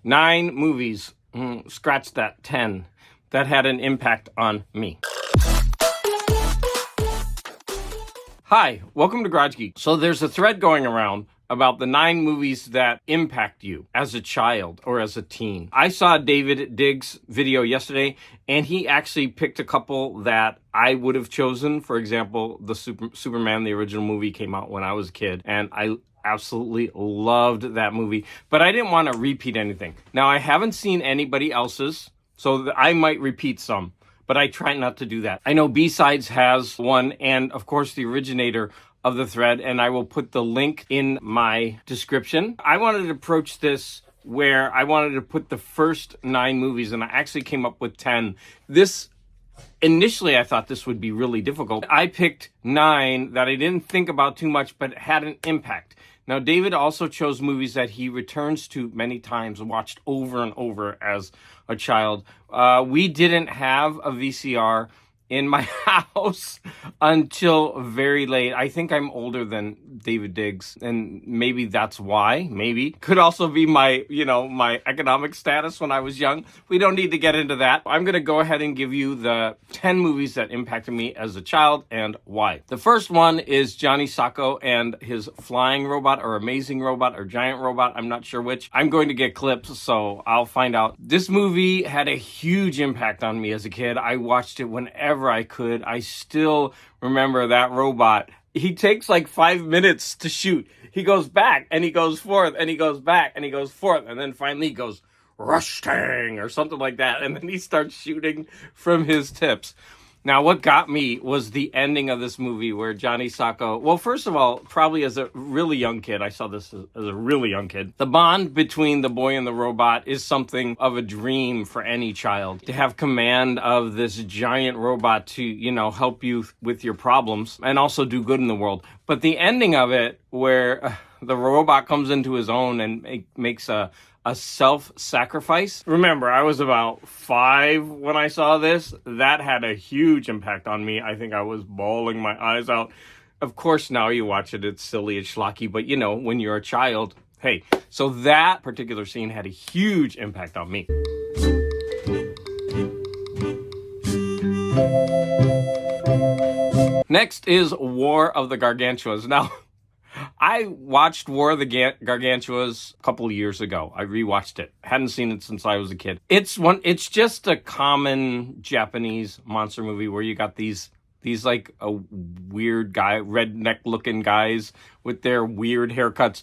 9 movies, scratch that, 10, that had an impact on me. Hi, welcome to Garage Geek. So there's a thread going around about the 9 movies that impact you as a child or as a teen. I saw David Diggs' video yesterday, and he actually picked a couple that I would have chosen. For example, the Superman, the original movie, came out when I was a kid, and I absolutely loved that movie, but I didn't want to repeat anything. Now, I haven't seen anybody else's, so I might repeat some, but I try not to do that. I know B-Sides has one, and of course the originator of the thread, and I will put the link in my description. I wanted to approach this where I wanted to put the first 9 movies, and I actually came up with 10. Initially, I thought this would be really difficult. I picked 9 that I didn't think about too much, but had an impact. Now, David also chose movies that he returns to many times, watched over and over as a child. We didn't have a VCR in my house until very late. I think I'm older than David Diggs, and maybe that's why. Maybe could also be my economic status when I was young. We don't need to get into that. I'm going to go ahead and give you the 10 movies that impacted me as a child and why. The first one is Johnny Sacco and his flying robot, or amazing robot, or giant robot. I'm not sure which. I'm going to get clips, so I'll find out. This movie had a huge impact on me as a kid. I watched it whenever I could. I still remember that robot. He takes like 5 minutes to shoot. He goes back and he goes forth and he goes back and he goes forth, and then finally he goes rush tang or something like that, and then he starts shooting from his tips. Now, what got me was the ending of this movie where Johnny Sacco, well, first of all, probably as a really young kid, I saw this as a really young kid. The bond between the boy and the robot is something of a dream for any child. To have command of this giant robot to, help you with your problems and also do good in the world. But the ending of it where the robot comes into his own and makes a self-sacrifice. Remember, I was about 5 when I saw this. That had a huge impact on me. I think I was bawling my eyes out. Of course, now you watch it, it's silly, it's schlocky, but when you're a child, hey. So that particular scene had a huge impact on me. Next is War of the Gargantuas. Now, I watched War of the Gargantuas a couple of years ago. I rewatched it. Hadn't seen it since I was a kid. It's just a common Japanese monster movie where you got these like a weird guy, redneck looking guys with their weird haircuts.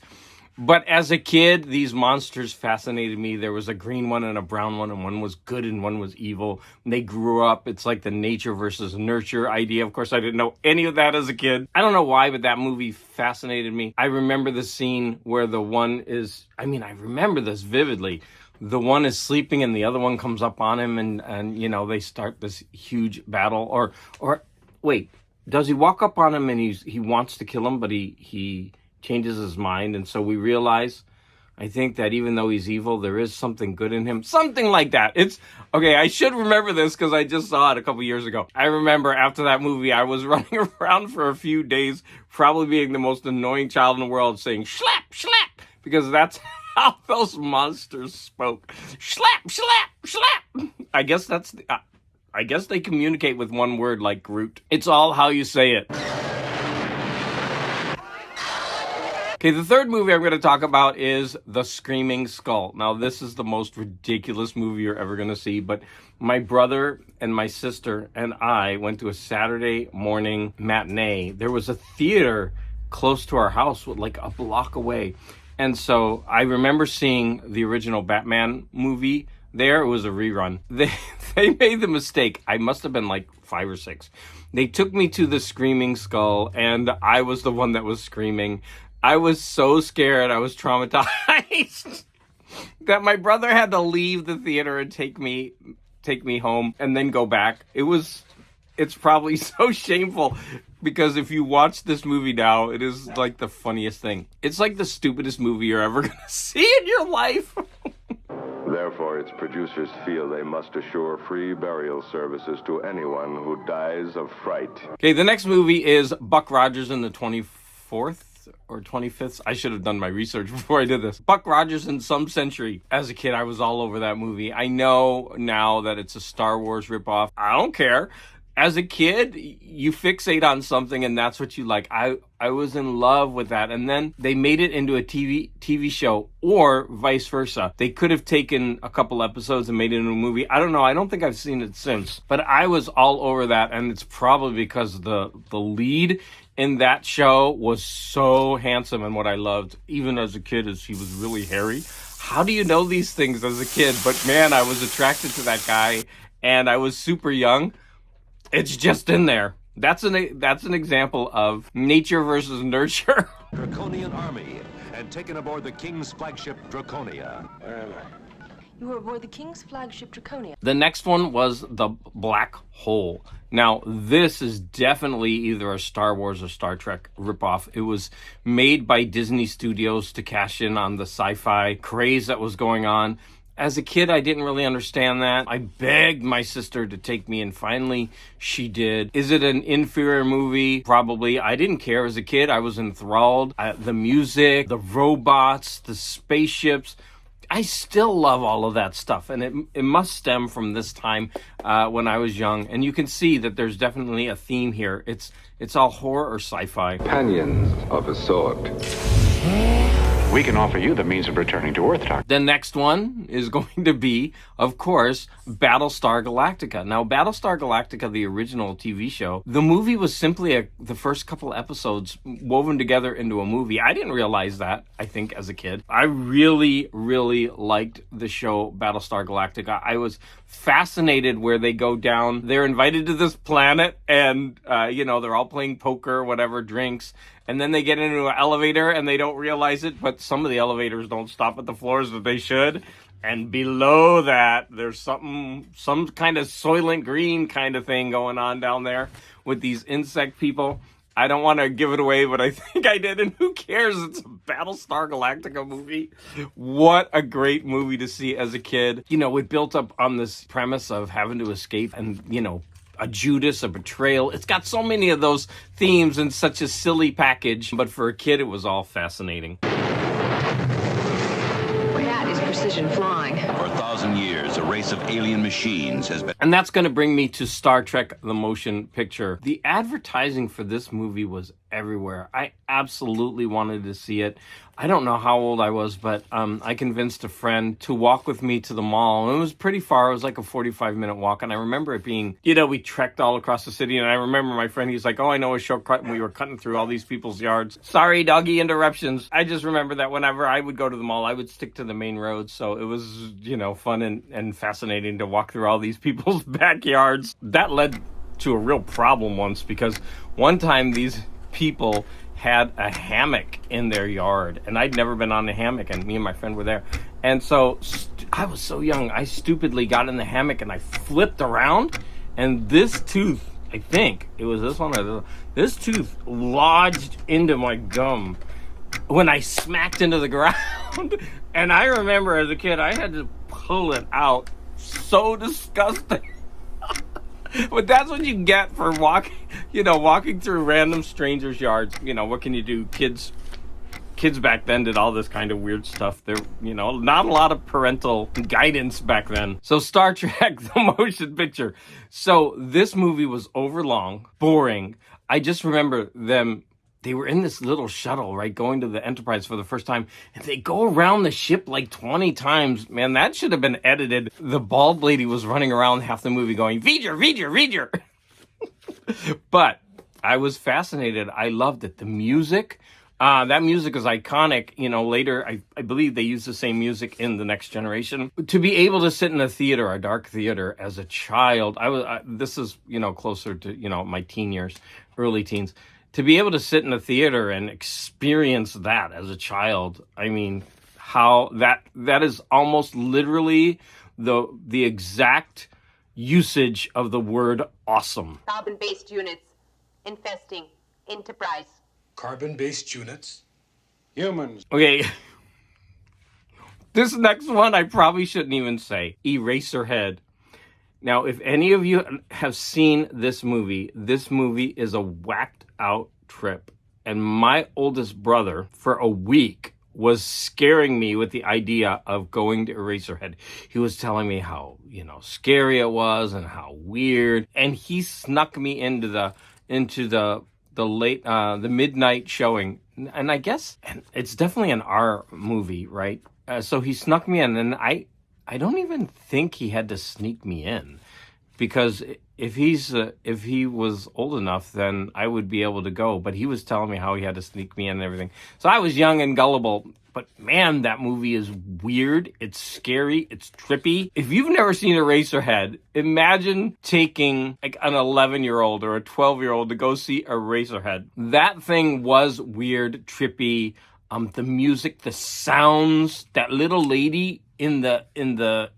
But as a kid, these monsters fascinated me. There was a green one and a brown one, and one was good and one was evil. And they grew up. It's like the nature versus nurture idea. Of course, I didn't know any of that as a kid. I don't know why, but that movie fascinated me. I remember the scene where the one is, I remember this vividly. The one is sleeping and the other one comes up on him and they start this huge battle. Or wait, does he walk up on him and he wants to kill him, but he changes his mind, and so we realize, I think, that even though he's evil, there is something good in him. Something like that. It's okay. I should remember this because I just saw it a couple years ago. I remember after that movie, I was running around for a few days, probably being the most annoying child in the world, saying "slap, slap," because that's how those monsters spoke. Slap, slap, slap. I guess they communicate with one word like Groot. It's all how you say it. Okay, the third movie I'm going to talk about is The Screaming Skull. Now, this is the most ridiculous movie you're ever going to see, but my brother and my sister and I went to a Saturday morning matinee. There was a theater close to our house, like a block away. And so I remember seeing the original Batman movie there. It was a rerun. They made the mistake. I must have been like 5 or 6. They took me to The Screaming Skull, and I was the one that was screaming. I was so scared. I was traumatized that my brother had to leave the theater and take me home and then go back. It's probably so shameful because if you watch this movie now, it is like the funniest thing. It's like the stupidest movie you're ever going to see in your life. Therefore, its producers feel they must assure free burial services to anyone who dies of fright. Okay, the next movie is Buck Rogers and the 24th or 25th. I should have done my research before I did this. Buck Rogers and Some Century. As a kid, I was all over that movie. I know now that it's a Star Wars ripoff. I don't care. As a kid, you fixate on something and that's what you like. I was in love with that. And then they made it into a TV show, or vice versa. They could have taken a couple episodes and made it into a movie. I don't know. I don't think I've seen it since. But I was all over that, and it's probably because the lead in that show was so handsome, and what I loved, even as a kid, is he was really hairy. How do you know these things as a kid? But man, I was attracted to that guy, and I was super young. It's just in there. That's an example of nature versus nurture. Draconian army and taken aboard the King's flagship Draconia. Where am I? You were aboard the King's flagship Draconia. The next one was The Black Hole. Now, this is definitely either a Star Wars or Star Trek ripoff. It was made by Disney Studios to cash in on the sci-fi craze that was going on. As a kid, I didn't really understand that. I begged my sister to take me, and finally she did. Is it an inferior movie? Probably. I didn't care as a kid. I was enthralled. The music, the robots, the spaceships. I still love all of that stuff, and it must stem from this time when I was young. And you can see that there's definitely a theme here. It's all horror or sci-fi. Companions of a sort. We can offer you the means of returning to Earth, Doctor. The next one is going to be, of course, Battlestar Galactica. Now, Battlestar Galactica, the original TV show, the movie was simply the first couple episodes woven together into a movie. I didn't realize that, I think, as a kid. I really, really liked the show Battlestar Galactica. I was fascinated where they go down. They're invited to this planet, and, they're all playing poker, whatever, drinks. And then they get into an elevator and they don't realize it, but some of the elevators don't stop at the floors that they should. And below that, there's some kind of Soylent Green kind of thing going on down there with these insect people. I don't want to give it away, but I think I did, and who cares? It's a Battlestar Galactica movie. What a great movie to see as a kid. It built up on this premise of having to escape and, a Judas, a betrayal. It's got so many of those themes in such a silly package, but for a kid, it was all fascinating. That is precision flying. For 1,000 years, a race of alien machines has been... And that's going to bring me to Star Trek, the motion picture. The advertising for this movie was everywhere. I absolutely wanted to see it. I don't know how old I was, but I convinced a friend to walk with me to the mall. And it was pretty far. It was like a 45-minute walk. And I remember it being, we trekked all across the city. And I remember my friend, he's like, oh, I know a shortcut. And we were cutting through all these people's yards. Sorry, doggy interruptions. I just remember that whenever I would go to the mall, I would stick to the main roads. So it was, fun and fascinating to walk through all these people's backyards. That led to a real problem once, because one time these people had a hammock in their yard, and I'd never been on a hammock, and me and my friend were there. And so I was so young, I stupidly got in the hammock and I flipped around, and this tooth, I think it was this one or this tooth lodged into my gum when I smacked into the ground. And I remember as a kid, I had to pull it out. So disgusting. But that's what you get for walking through random strangers' yards. What can you do? Kids back then did all this kind of weird stuff. There, not a lot of parental guidance back then. So Star Trek, the motion picture. So this movie was overlong, boring. I just remember they were in this little shuttle, right, going to the Enterprise for the first time, and they go around the ship like 20 times. Man, that should have been edited. The bald lady was running around half the movie going, V'ger. But I was fascinated. I loved it. The music, that music is iconic. Later, I believe they used the same music in The Next Generation. To be able to sit in a theater, a dark theater, as a child, this is, closer to, my teen years, early teens. To be able to sit in a theater and experience that as a child, I mean, how that is almost literally the exact usage of the word awesome. Carbon-based units infesting Enterprise. Carbon-based units? Humans. Okay. This next one I probably shouldn't even say. Eraserhead. Now, if any of you have seen this movie is a whacked out trip. And my oldest brother, for a week, was scaring me with the idea of going to Eraserhead. He was telling me how, scary it was and how weird. And he snuck me into the late, the midnight showing. And I guess it's definitely an R movie, right? So he snuck me in, and I don't even think he had to sneak me in, because if he was old enough, then I would be able to go. But he was telling me how he had to sneak me in and everything. So I was young and gullible. But man, that movie is weird. It's scary. It's trippy. If you've never seen Eraserhead, imagine taking like an 11-year-old or a 12-year-old to go see Eraserhead. That thing was weird, trippy. The music, the sounds, that little lady in the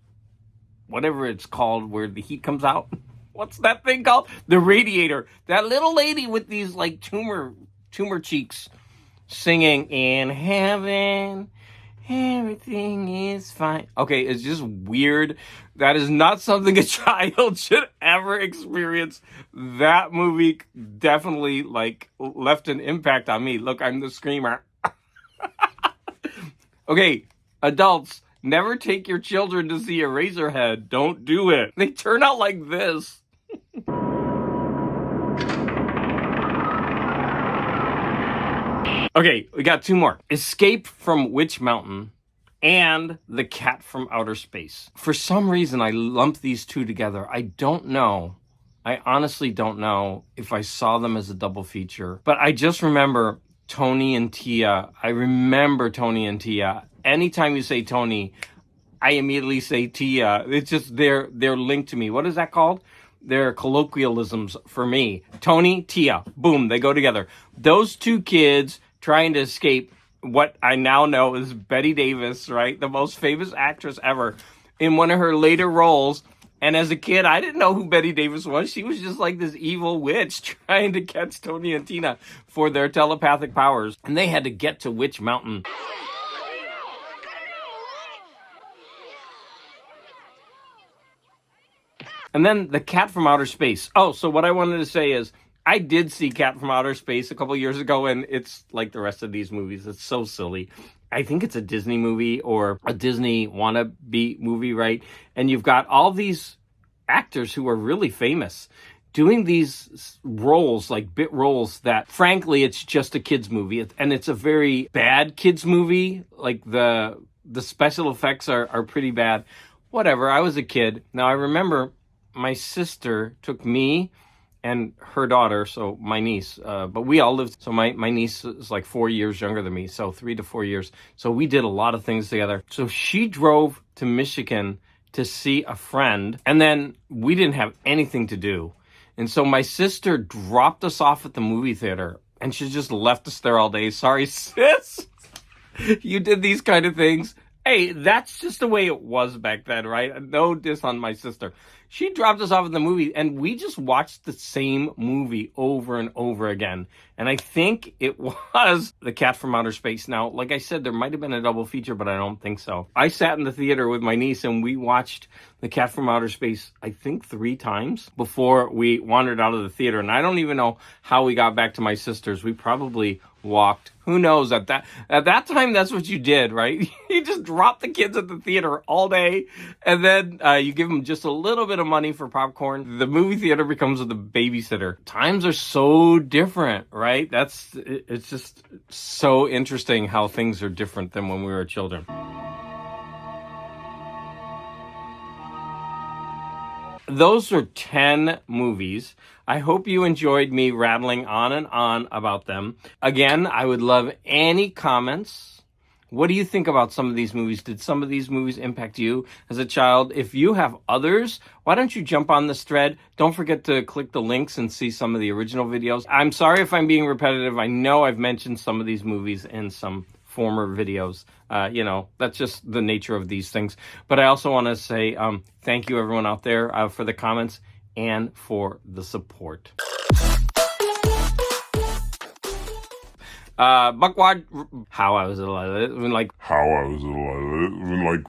whatever it's called where the heat comes out. What's that thing called? The radiator. That little lady with these like tumor cheeks singing in heaven, everything is fine. Okay, it's just weird. That is not something a child should ever experience. That movie definitely like left an impact on me. Look, I'm the screamer. Okay, adults, never take your children to see Eraserhead. Don't do it. They turn out like this. Okay, we got two more. Escape from Witch Mountain and The Cat from Outer Space. For some reason, I lumped these two together. I don't know. I honestly don't know if I saw them as a double feature. But I just remember Tony and Tia. I remember Tony and Tia. Anytime you say Tony, I immediately say Tia. It's just they're linked to me. What is that called? They're colloquialisms for me. Tony, Tia. Boom, they go together. Those two kids trying to escape what I now know is Bette Davis, right? The most famous actress ever, in one of her later roles. And as a kid, I didn't know who Bette Davis was. She was just like this evil witch trying to catch Tony and Tina for their telepathic powers. And they had to get to Witch Mountain. And then The Cat from Outer Space. Oh, so what I wanted to say is, I did see Cat from Outer Space a couple years ago, and it's like the rest of these movies. It's so silly. I think it's a Disney movie or a Disney wannabe movie, right? And you've got all these actors who are really famous doing these roles, like bit roles that, frankly, it's just a kid's movie. And it's a very bad kid's movie. Like the special effects are pretty bad. Whatever, I was a kid. Now, I remember my sister took me and her daughter, so my niece, but we all lived, so my niece is like 4 years younger than me, so 3 to 4 years. So we did a lot of things together. So she drove to Michigan to see a friend, and then we didn't have anything to do. And so my sister dropped us off at the movie theater, and she just left us there all day. Sorry, sis, you did these kind of things. Hey, that's just the way it was back then, right? No diss on my sister. She dropped us off at the movie, and we just watched the same movie over and over again. And I think it was The Cat from Outer Space. Now, like I said, there might have been a double feature, but I don't think so. I sat in the theater with my niece, and we watched The Cat from Outer Space, I think 3 times before we wandered out of the theater. And I don't even know how we got back to my sister's. We probably walked. Who knows? At that time, that's what you did, right? You just dropped the kids at the theater all day, and then you give them just a little bit of money for popcorn. The movie theater becomes the babysitter. Times are so different, right? It's just so interesting how things are different than when we were children. Those are 10 movies. I hope you enjoyed me rattling on and on about them. Again, I would love any comments. What do you think about some of these movies? Did some of these movies impact you as a child? If you have others, why don't you jump on this thread? Don't forget to click the links and see some of the original videos. I'm sorry if I'm being repetitive. I know I've mentioned some of these movies in some former videos. That's just the nature of these things. But I also want to say thank you, everyone out there, for the comments and for the support. Buckwad, how I was alive, like